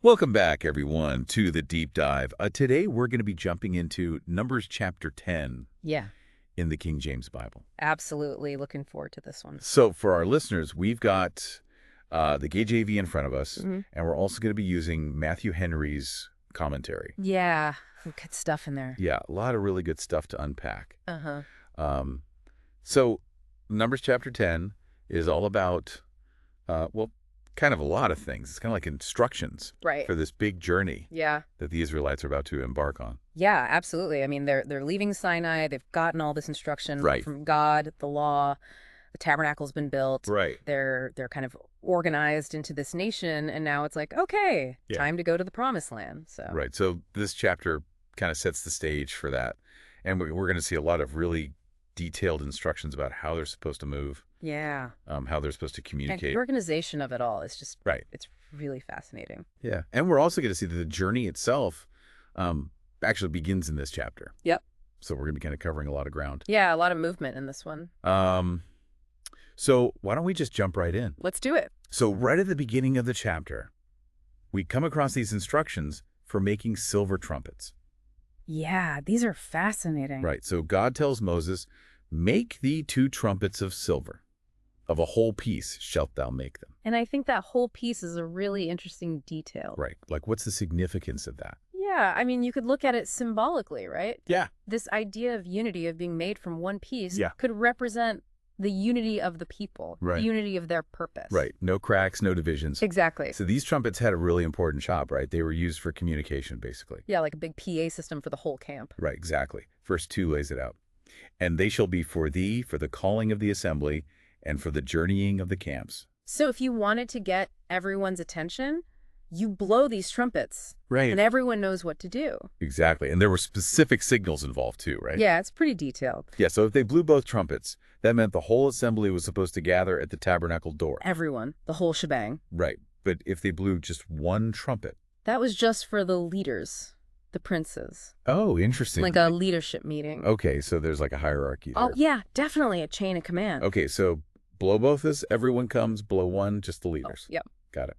Welcome back, everyone, to the deep dive. Today, we're going to be jumping into Numbers chapter 10 Yeah, in the King James Bible. absolutely. Looking forward to this one. So for our listeners, we've got the KJV in front of us, Hmm. and we're also going to be using Matthew Henry's commentary. Yeah, some good stuff in there. Yeah, a lot of really good stuff to unpack. Uh-huh. Um, so Numbers chapter 10 is all about, kind of a lot of things. It's kind of like instructions Right. for this big journey Yeah. that the Israelites are about to embark on. Yeah, absolutely. I mean, they're leaving Sinai. They've gotten all this instruction Right. from God, the law. The tabernacle's been built. Right. They're kind of organized into this nation, and now it's like, okay, Yeah. time to go to the promised land. So Right. So this chapter kind of sets the stage for that. And we're going to see a lot of really detailed instructions about how they're supposed to move, yeah, how they're supposed to and communicate. the organization of it all is just Right. it's really fascinating. Yeah. And we're also going to see that the journey itself actually begins in this chapter. Yep. So we're going to be kind of covering a lot of ground. Yeah, a lot of movement in this one. So why don't we just jump right in? Let's do it. So right at the beginning of the chapter, we come across these instructions for making silver trumpets. Yeah, these are fascinating. Right. So God tells Moses, make thee 2 trumpets of silver. Of a whole piece shalt thou make them. And I think that whole piece is a really interesting detail. Right. Like, what's the significance of that? Yeah, I mean, you could look at it symbolically, right? Yeah. This idea of unity, of being made from one piece, Yeah. could represent the unity of the people, Right. the unity of their purpose. Right. No cracks, no divisions. Exactly. So these trumpets had a really important job, right? They were used for communication, basically. Yeah, like a big PA system for the whole camp. Right, exactly. Verse 2 lays it out. And they shall be for thee, for the calling of the assembly, and for the journeying of the camps. So if you wanted to get everyone's attention, you blow these trumpets, Right. and everyone knows what to do. Exactly. And there were specific signals involved too, right? Yeah, it's pretty detailed. Yeah, so if they blew both trumpets, that meant the whole assembly was supposed to gather at the tabernacle door. Everyone, the whole shebang. Right. But if they blew just one trumpet. That was just for the leaders, the princes. Oh, interesting. Like a leadership meeting. Okay, so there's like a hierarchy there. Oh, yeah, definitely a chain of command. Okay, so blow both this, everyone comes, blow one, just the leaders. Yep. Got it.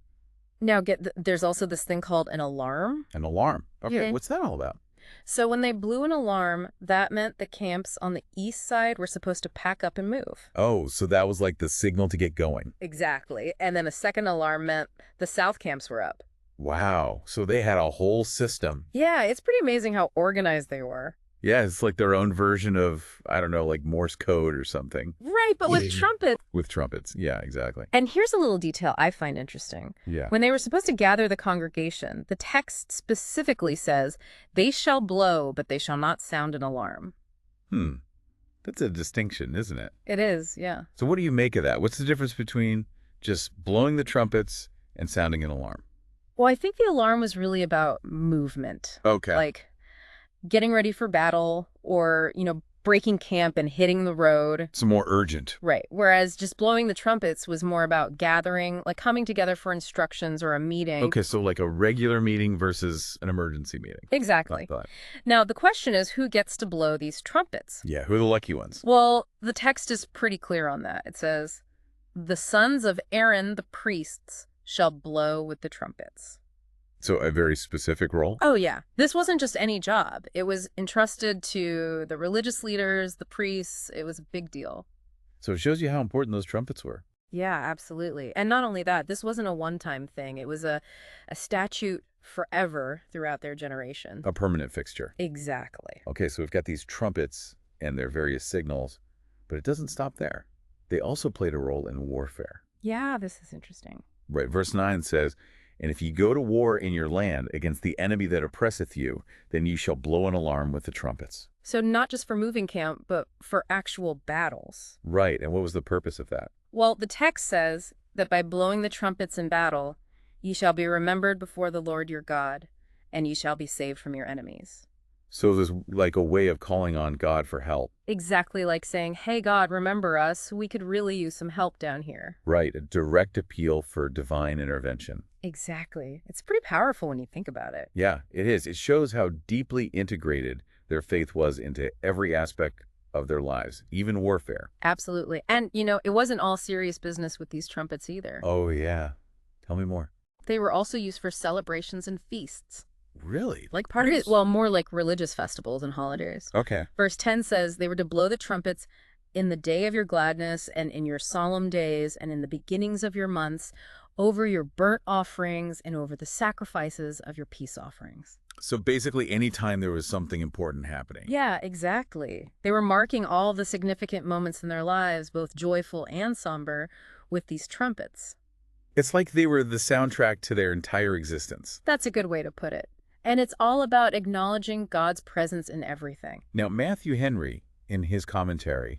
Now, there's also this thing called an alarm. An alarm. Okay, Yeah. what's that all about? So when they blew an alarm, that meant the camps on the east side were supposed to pack up and move. Oh, so that was like the signal to get going. Exactly. And then a second alarm meant the south camps were up. Wow. So they had a whole system. Yeah, it's pretty amazing how organized they were. Yeah, it's like their own version of, I don't know, like Morse code or something. Right, but with Yeah. trumpets. With trumpets. Yeah, exactly. And here's a little detail I find interesting. Yeah. When they were supposed to gather the congregation, the text specifically says, they shall blow, but they shall not sound an alarm. That's a distinction, isn't it? It is, yeah. So what do you make of that? What's the difference between just blowing the trumpets and sounding an alarm? Well, I think the alarm was really about movement. Okay. Like getting ready for battle or, breaking camp and hitting the road. It's more urgent. Right. Whereas just blowing the trumpets was more about gathering, like coming together for instructions or a meeting. Okay, so like a regular meeting versus an emergency meeting. Exactly. Got that. Now, the question is who gets to blow these trumpets? Yeah, who are the lucky ones? Well, the text is pretty clear on that. It says, the sons of Aaron, the priests, shall blow with the trumpets. So a very specific role? Oh, yeah. This wasn't just any job. It was entrusted to the religious leaders, the priests. It was a big deal. So it shows you how important those trumpets were. Yeah, absolutely. And not only that, this wasn't a one-time thing. It was a statute forever throughout their generation. A permanent fixture. Exactly. Okay, so we've got these trumpets and their various signals, but it doesn't stop there. They also played a role in warfare. Yeah, this is interesting. Right, verse 9 says, and if ye go to war in your land against the enemy that oppresseth you, then ye shall blow an alarm with the trumpets. So not just for moving camp, but for actual battles. Right, and what was the purpose of that? Well, the text says that by blowing the trumpets in battle, ye shall be remembered before the Lord your God, and ye shall be saved from your enemies. So there's like a way of calling on God for help. Exactly like saying, hey, God, remember us. We could really use some help down here. Right, a direct appeal for divine intervention. Exactly. It's pretty powerful when you think about it. Yeah, it is. It shows how deeply integrated their faith was into every aspect of their lives, even warfare. Absolutely. And, it wasn't all serious business with these trumpets either. Oh, yeah. Tell me more. They were also used for celebrations and feasts. Really? Like part of it, well, more like religious festivals and holidays. Okay. Verse 10 says, they were to blow the trumpets in the day of your gladness and in your solemn days and in the beginnings of your months over your burnt offerings and over the sacrifices of your peace offerings. So basically anytime there was something important happening. Yeah, exactly. They were marking all the significant moments in their lives, both joyful and somber, with these trumpets. It's like they were the soundtrack to their entire existence. That's a good way to put it. And it's all about acknowledging God's presence in everything. Now, Matthew Henry, in his commentary,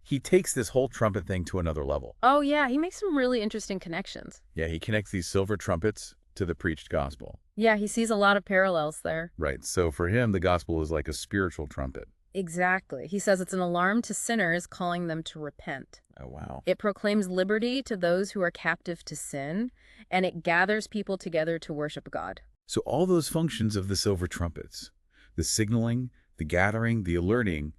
he takes this whole trumpet thing to another level. Oh, yeah, he makes some really interesting connections. Yeah, he connects these silver trumpets to the preached gospel. Yeah, he sees a lot of parallels there. Right, so for him, the gospel is like a spiritual trumpet. Exactly. He says it's an alarm to sinners, calling them to repent. Oh, wow. It proclaims liberty to those who are captive to sin, and it gathers people together to worship God. So all those functions of the silver trumpets, the signaling, the gathering, the alerting,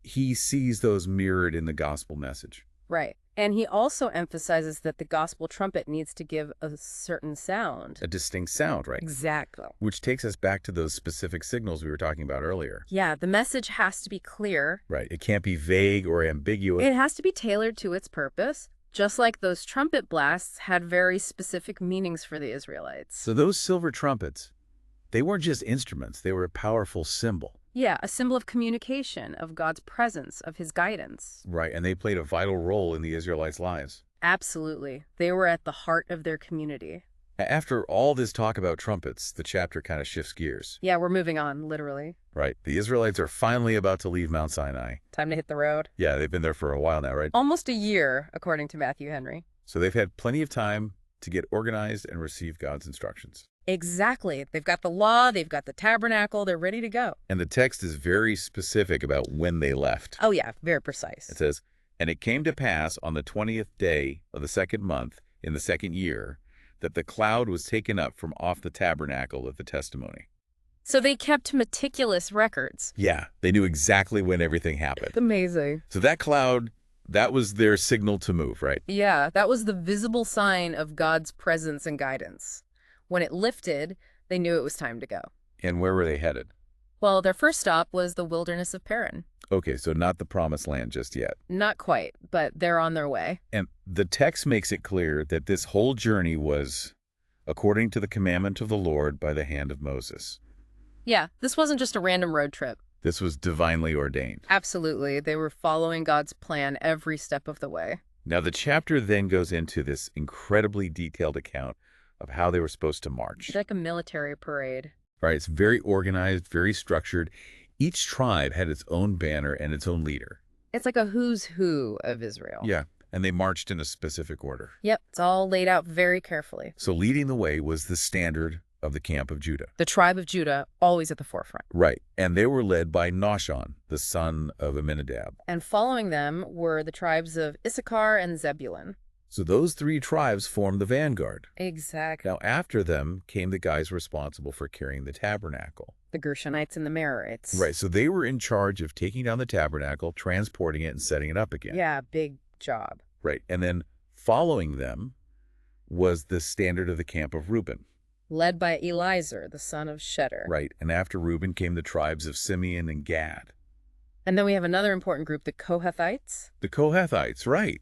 he sees those mirrored in the gospel message. Right. And he also emphasizes that the gospel trumpet needs to give a certain sound. A distinct sound, right? Exactly. Which takes us back to those specific signals we were talking about earlier. Yeah, the message has to be clear. Right. It can't be vague or ambiguous. It has to be tailored to its purpose, just like those trumpet blasts had very specific meanings for the Israelites. So those silver trumpets, they weren't just instruments. They were a powerful symbol. Yeah, a symbol of communication, of God's presence, of his guidance. Right, and they played a vital role in the Israelites' lives. Absolutely. They were at the heart of their community. After all this talk about trumpets, the chapter kind of shifts gears. Yeah, we're moving on, literally. Right, the Israelites are finally about to leave Mount Sinai. Time to hit the road. Yeah, they've been there for a while now, right? Almost a year, according to Matthew Henry. So they've had plenty of time to get organized and receive God's instructions. Exactly. They've got the law, they've got the tabernacle, they're ready to go. And the text is very specific about when they left. Oh yeah, very precise. It says, "And it came to pass on the 20th day of the second month in the second year that the cloud was taken up from off the tabernacle of the testimony." So they kept meticulous records. Yeah, they knew exactly when everything happened. Amazing. So that cloud, that was their signal to move, right? Yeah, that was the visible sign of God's presence and guidance. When it lifted, they knew it was time to go. And where were they headed? Well, their first stop was the wilderness of Paran. Okay, so not the promised land just yet. Not quite, but they're on their way. And the text makes it clear that this whole journey was according to the commandment of the Lord by the hand of Moses. Yeah, this wasn't just a random road trip. This was divinely ordained. Absolutely. They were following God's plan every step of the way. Now, the chapter then goes into this incredibly detailed account of how they were supposed to march. It's like a military parade. Right, it's very organized, very structured. Each tribe had its own banner and its own leader. It's like a who's who of Israel. Yeah, and they marched in a specific order. Yep, it's all laid out very carefully. So leading the way was the standard of the camp of Judah. The tribe of Judah, always at the forefront. Right, and they were led by Nahshon, the son of Amminadab. And following them were the tribes of Issachar and Zebulun. So those three tribes formed the vanguard. Exactly. Now, after them came the guys responsible for carrying the tabernacle. The Gershonites and the Merarites. Right, so they were in charge of taking down the tabernacle, transporting it, and setting it up again. Yeah, big job. Right, and then following them was the standard of the camp of Reuben. Led by Eliezer, the son of Shedder. Right, and after Reuben came the tribes of Simeon and Gad. And then we have another important group, the Kohathites. The Kohathites, right.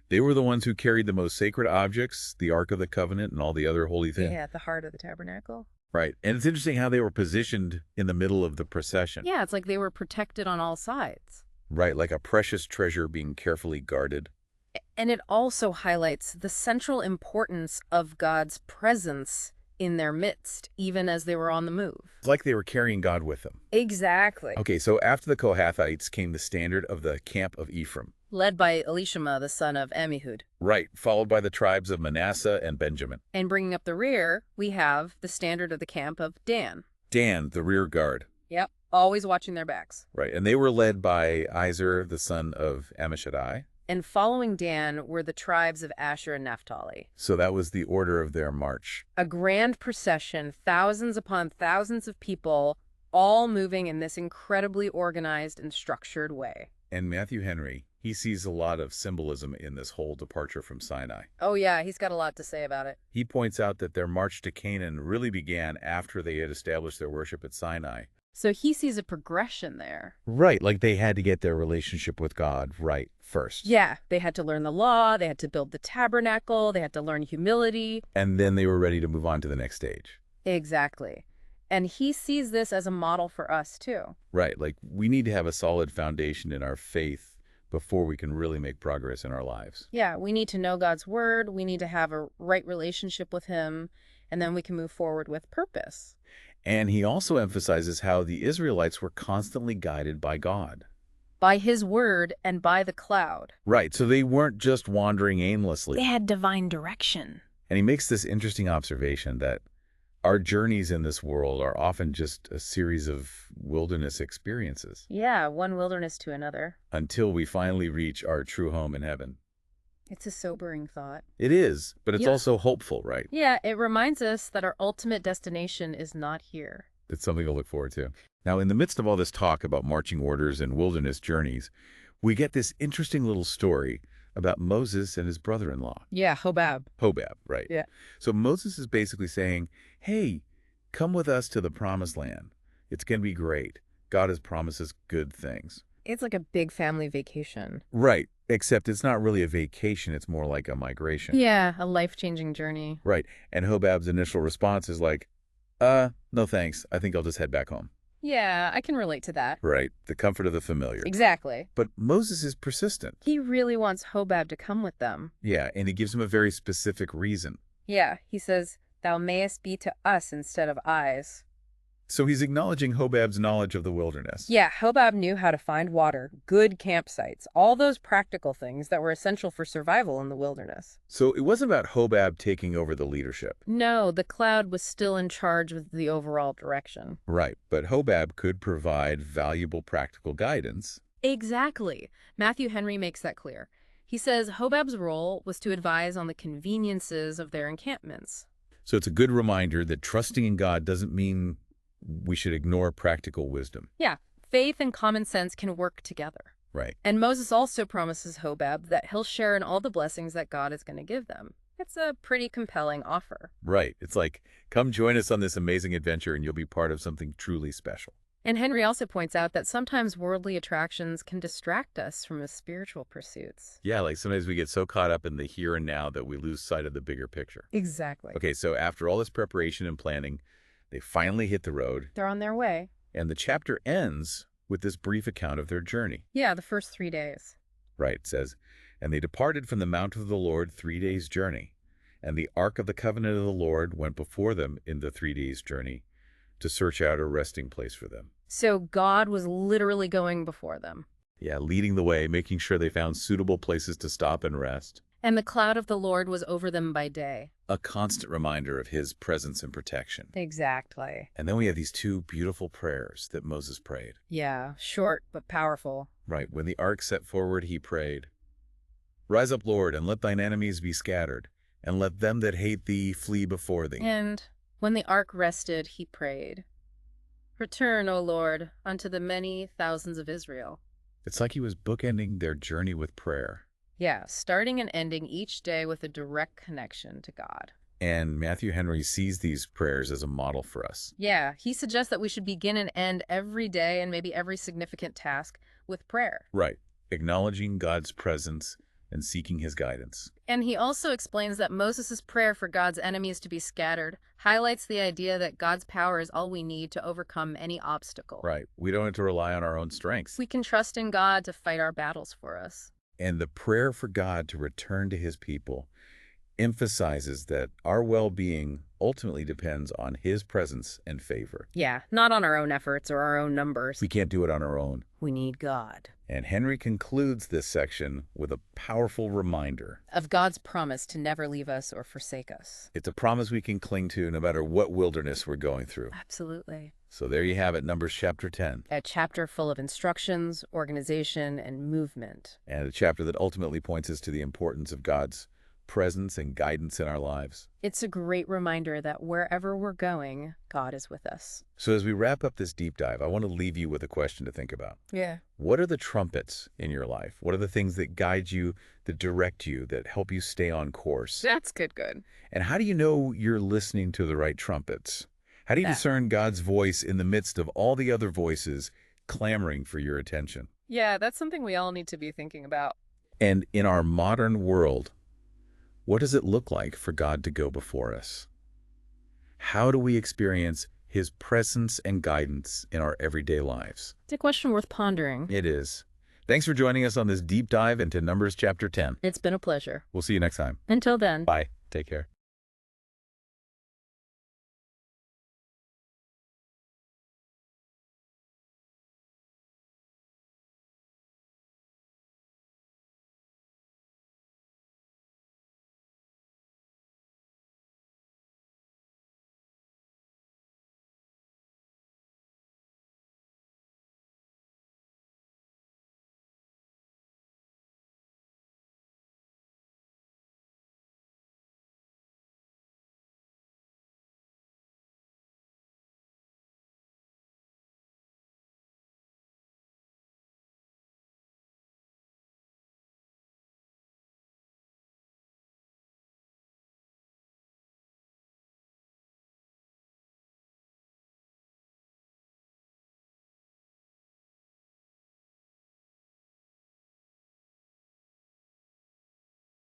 They were the ones who carried the most sacred objects, the Ark of the Covenant and all the other holy things. Yeah, at the heart of the tabernacle. Right, and it's interesting how they were positioned in the middle of the procession. Yeah, it's like they were protected on all sides. Right, like a precious treasure being carefully guarded. And it also highlights the central importance of God's presence in their midst, even as they were on the move. It's like they were carrying God with them. Exactly. Okay, so after the Kohathites came the standard of the camp of Ephraim. Led by Elishama, the son of Ammihud. Right, followed by the tribes of Manasseh and Benjamin. And bringing up the rear, we have the standard of the camp of Dan. Dan, the rear guard. Yep, always watching their backs. Right, and they were led by Izer, the son of Ammishaddai. And following Dan were the tribes of Asher and Naphtali. So that was the order of their march. A grand procession, thousands upon thousands of people, all moving in this incredibly organized and structured way. And Matthew Henry, He sees a lot of symbolism in this whole departure from Sinai. Oh yeah, he's got a lot to say about it. He points out that their march to Canaan really began after they had established their worship at Sinai. So he sees a progression there. Right, like they had to get their relationship with God right first. Yeah, they had to learn the law, they had to build the tabernacle, they had to learn humility. And then they were ready to move on to the next stage. Exactly. And he sees this as a model for us too. Right, like we need to have a solid foundation in our faith before we can really make progress in our lives. Yeah, we need to know God's word, we need to have a right relationship with him, and then we can move forward with purpose. And he also emphasizes how the Israelites were constantly guided by God. By his word and by the cloud. Right, so they weren't just wandering aimlessly. They had divine direction. And he makes this interesting observation that our journeys in this world are often just a series of wilderness experiences Yeah, one wilderness to another. until we finally reach our true home in heaven. It's a sobering thought. It is, but it's Yeah. also hopeful, right? Yeah, it reminds us that our ultimate destination is not here. It's something to look forward to. Now, in the midst of all this talk about marching orders and wilderness journeys, we get this interesting little story about Moses and his brother-in-law. Yeah, Hobab. Hobab, right? Yeah. So Moses is basically saying, hey, come with us to the promised land. It's going to be great. God has promised us good things. It's like a big family vacation. Right, except it's not really a vacation. It's more like a migration. Yeah, a life-changing journey. Right, and Hobab's initial response is like, no thanks. I think I'll just head back home. Yeah, I can relate to that. Right, the comfort of the familiar. Exactly. But Moses is persistent. He really wants Hobab to come with them. Yeah, and he gives him a very specific reason. Yeah, he says, "Thou mayest be to us instead of eyes." So he's acknowledging Hobab's knowledge of the wilderness. Yeah, Hobab knew how to find water, good campsites, all those practical things that were essential for survival in the wilderness. So it wasn't about Hobab taking over the leadership. No, the cloud was still in charge of the overall direction. Right, but Hobab could provide valuable practical guidance. Exactly. Matthew Henry makes that clear. He says Hobab's role was to advise on the conveniences of their encampments. So it's a good reminder that trusting in God doesn't mean we should ignore practical wisdom. Yeah, faith and common sense can work together. Right. And Moses also promises Hobab that he'll share in all the blessings that God is going to give them. It's a pretty compelling offer. Right. It's like, come join us on this amazing adventure and you'll be part of something truly special. And Henry also points out that sometimes worldly attractions can distract us from his spiritual pursuits. Yeah, like sometimes we get so caught up in the here and now that we lose sight of the bigger picture. Exactly. Okay, so after all this preparation and planning, they finally hit the road, They're on their way. and the chapter ends with this brief account of their journey. Yeah, the first 3 days. Right, it says, and they departed from the mount of the Lord 3 days' journey, and the ark of the covenant of the Lord went before them in the 3 days' journey to search out a resting place for them. So God was literally going before them. Yeah, leading the way, making sure they found suitable places to stop and rest. And the cloud of the Lord was over them by day. A constant reminder of his presence and protection. Exactly. And then we have these two beautiful prayers that Moses prayed. Yeah, short but powerful. Right, when the ark set forward, he prayed, Rise up, Lord, and let thine enemies be scattered, and let them that hate thee flee before thee. And when the ark rested, he prayed, Return, O Lord, unto the many thousands of Israel. It's like he was bookending their journey with prayer. Yeah, starting and ending each day with a direct connection to God. And Matthew Henry sees these prayers as a model for us. Yeah, he suggests that we should begin and end every day and maybe every significant task with prayer. Right, acknowledging God's presence and seeking his guidance. And he also explains that Moses' prayer for God's enemies to be scattered highlights the idea that God's power is all we need to overcome any obstacle. Right, we don't have to rely on our own strengths. We can trust in God to fight our battles for us. And the prayer for God to return to his people emphasizes that our well-being ultimately depends on his presence and favor. Yeah, not on our own efforts or our own numbers. We can't do it on our own. We need God. And Henry concludes this section with a powerful reminder Of God's promise to never leave us or forsake us. It's a promise we can cling to no matter what wilderness we're going through. Absolutely. So there you have it, Numbers chapter 10. A chapter full of instructions, organization, and movement. And a chapter that ultimately points us to the importance of God's presence and guidance in our lives. It's a great reminder that wherever we're going, God is with us. So as we wrap up this deep dive, I want to leave you with a question to think about. Yeah. What are the trumpets in your life? What are the things that guide you, that direct you, that help you stay on course? That's good. And how do you know you're listening to the right trumpets? How do you discern God's voice in the midst of all the other voices clamoring for your attention? Yeah, that's something we all need to be thinking about. And in our modern world, what does it look like for God to go before us? How do we experience His presence and guidance in our everyday lives? It's a question worth pondering. It is. Thanks for joining us on this deep dive into Numbers chapter 10. It's been a pleasure. We'll see you next time. Until then. Bye. Take care.